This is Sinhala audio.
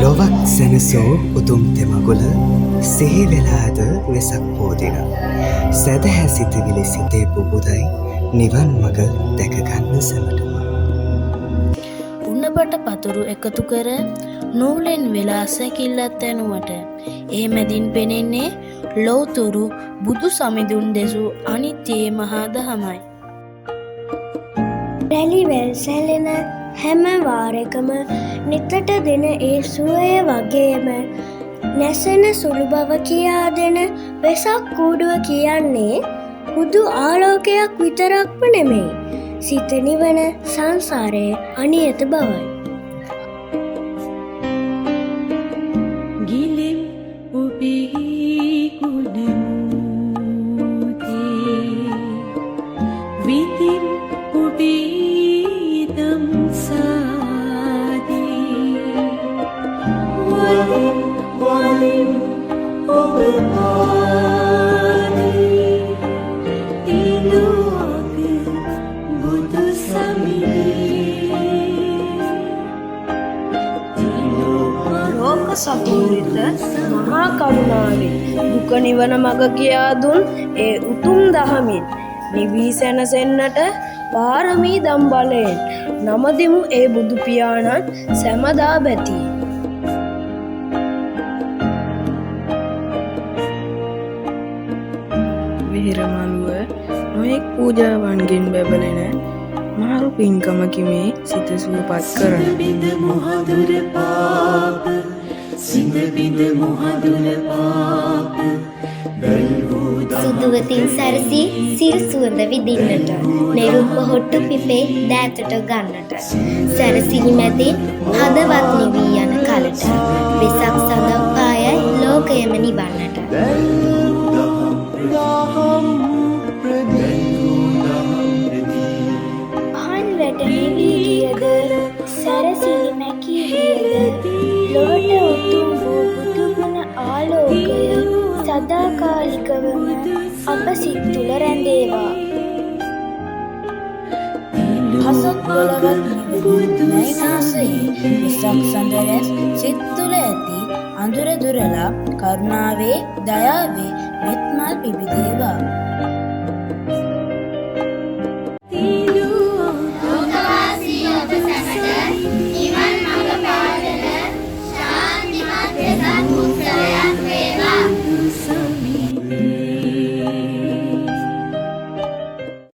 ලොවක් සැනසෝ උතුම් තෙමගුල සිහි වෙලාද වෙසක් පෝදින. සැදැහැ සිතවිලි සිතේ පුබුදයි නිවන් මග දැකගන්න සැමටම. උන්නබට පතුරු එකතු කර නූලෙන් වෙලා සැකිල්ලත් ඇනුවට ඒ මැදින් පෙනෙන්නේ ලොව්තුරු බුදු සමිඳුන් දෙසූ අනිත්‍යයේ මහා දහමයි. රැලිවැල් සැලෙන හැම වාරකම නිතට දෙන ඒ සුවය වගේම නැසෙන සුළු බව කියා දෙන වෙසක් කූඩුව කියන්නේ හුදු ආලෝකයක් විතරක්ම නෙමෙයි, සිත නිවන සංසාරයේ අනියත බවයි. ගිලෙම් ඔබේ කුඩමුතේ විදිම් ඔබේ දම්සාදේ වලින් වලින් ඔබ පාදේ තිලෝක බුදු ලෝක සතුන් වෙත මහා කරුණාවෙන් දුක නිවන මඟ කියා දුන් ඒ උතුම් දහමින් නිවී සැනසෙන්නට පාරමී දම් බලයෙන් නමදිමු ඒ බුදු පියාණන් සැමදා බැති. විහිරමළුව නොයෙක් පූජාවන්ගෙන් බැබලෙන මාරු පින්කමකි මේ සිත සුවපත් කරන. සිඳ මොහදුර පාප සිඳ බිඳ මොහදුර පාප සුදුවතින් සැරසී සිල් සුවඳ විදින්නට, නෙරුම් පොහොට්ටු පිපේ දෑතට ගන්නට, සැරසිලි මැදින් හදවත් නිවී යන කලට, වෙසක් සඳක් පායයි ලෝකයම නිවන්නට. අහන් වැට නිවී ගියද, සැරසිලි මැකී ගියද, ලොවට උතුම් වූ බුදුගුණ ආලෝකය සදාකාලිකවම අප සිත් තුළ රැඳේවා. හසක් පොළවත් නයිනාසයේ විසක් සඳරැස් සිත් තුළ ඇති අඳුර දුරලා කරුණාවේ දයාවේ මෙත්මල් පිබිදේවා.